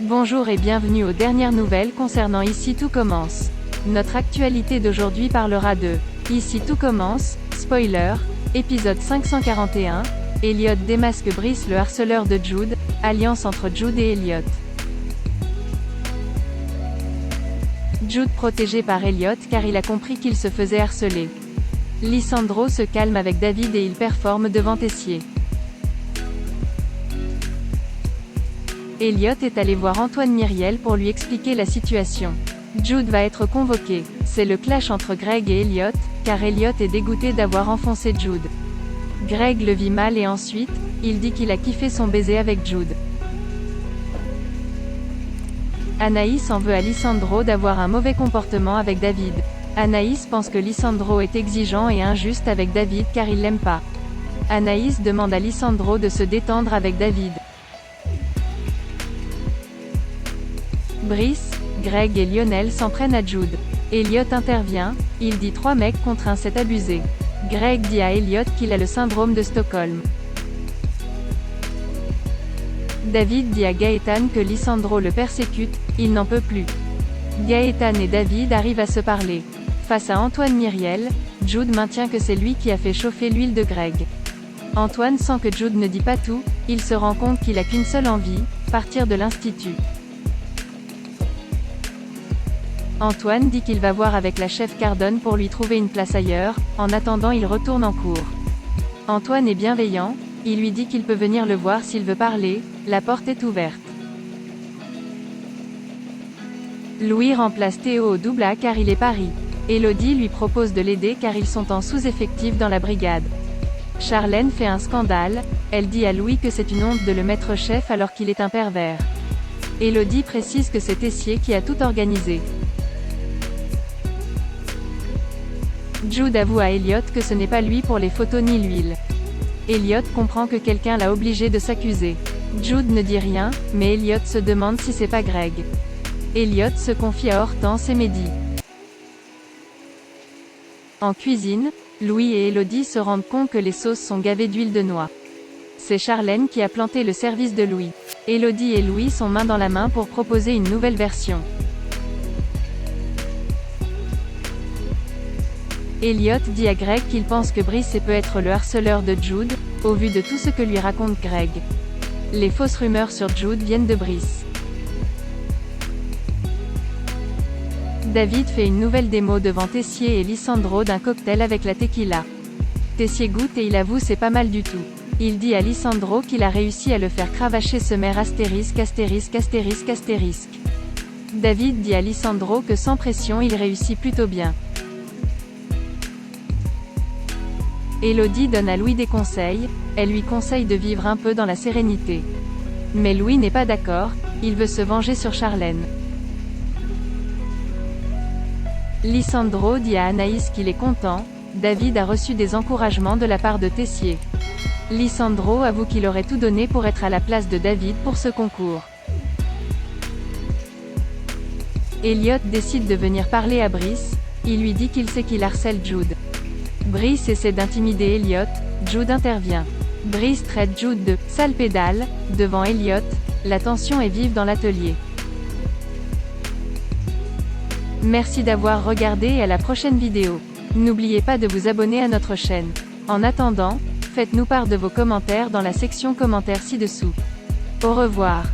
Bonjour et bienvenue aux dernières nouvelles concernant Ici tout commence. Notre actualité d'aujourd'hui parlera de Ici tout commence, spoiler, épisode 541, Elliot démasque Brice le harceleur de Jude, alliance entre Jude et Elliot. Jude protégé par Elliot car il a compris qu'il se faisait harceler. Lisandro se calme avec David et il performe devant Tessier. Elliot est allé voir Antoine Myriel pour lui expliquer la situation. Jude va être convoqué. C'est le clash entre Greg et Elliot, car Elliot est dégoûté d'avoir enfoncé Jude. Greg le vit mal et ensuite, il dit qu'il a kiffé son baiser avec Jude. Anaïs en veut à Lisandro d'avoir un mauvais comportement avec David. Anaïs pense que Lisandro est exigeant et injuste avec David car il l'aime pas. Anaïs demande à Lisandro de se détendre avec David. Brice, Greg et Lionel s'en prennent à Jude. Elliot intervient, il dit 3 mecs contre un c'est abusé. Greg dit à Elliot qu'il a le syndrome de Stockholm. David dit à Gaëtan que Lisandro le persécute, il n'en peut plus. Gaëtan et David arrivent à se parler. Face à Antoine Myriel, Jude maintient que c'est lui qui a fait chauffer l'huile de Greg. Antoine sent que Jude ne dit pas tout, il se rend compte qu'il a qu'une seule envie, partir de l'institut. Antoine dit qu'il va voir avec la chef Cardone pour lui trouver une place ailleurs, en attendant il retourne en cours. Antoine est bienveillant, il lui dit qu'il peut venir le voir s'il veut parler, la porte est ouverte. Louis remplace Théo au double A car il est pari. Elodie lui propose de l'aider car ils sont en sous-effectif dans la brigade. Charlène fait un scandale, elle dit à Louis que c'est une honte de le mettre chef alors qu'il est un pervers. Elodie précise que c'est Tessier qui a tout organisé. Jude avoue à Elliot que ce n'est pas lui pour les photos ni l'huile. Elliot comprend que quelqu'un l'a obligé de s'accuser. Jude ne dit rien, mais Elliot se demande si c'est pas Greg. Elliot se confie à Hortense et Mehdi. En cuisine, Louis et Elodie se rendent compte que les sauces sont gavées d'huile de noix. C'est Charlène qui a planté le service de Louis. Elodie et Louis sont main dans la main pour proposer une nouvelle version. Elliot dit à Greg qu'il pense que Brice peut être le harceleur de Jude, au vu de tout ce que lui raconte Greg. Les fausses rumeurs sur Jude viennent de Brice. David fait une nouvelle démo devant Tessier et Lisandro d'un cocktail avec la tequila. Tessier goûte et il avoue c'est pas mal du tout. Il dit à Lisandro qu'il a réussi à le faire cravacher ce maire astérisque. David dit à Lisandro que sans pression il réussit plutôt bien. Elodie donne à Louis des conseils, elle lui conseille de vivre un peu dans la sérénité. Mais Louis n'est pas d'accord, il veut se venger sur Charlène. Lisandro dit à Anaïs qu'il est content, David a reçu des encouragements de la part de Tessier. Lisandro avoue qu'il aurait tout donné pour être à la place de David pour ce concours. Elliot décide de venir parler à Brice, il lui dit qu'il sait qu'il harcèle Jude. Brice essaie d'intimider Elliot, Jude intervient. Brice traite Jude de « sale pédale » devant Elliot, la tension est vive dans l'atelier. Merci d'avoir regardé et à la prochaine vidéo. N'oubliez pas de vous abonner à notre chaîne. En attendant, faites-nous part de vos commentaires dans la section commentaires ci-dessous. Au revoir.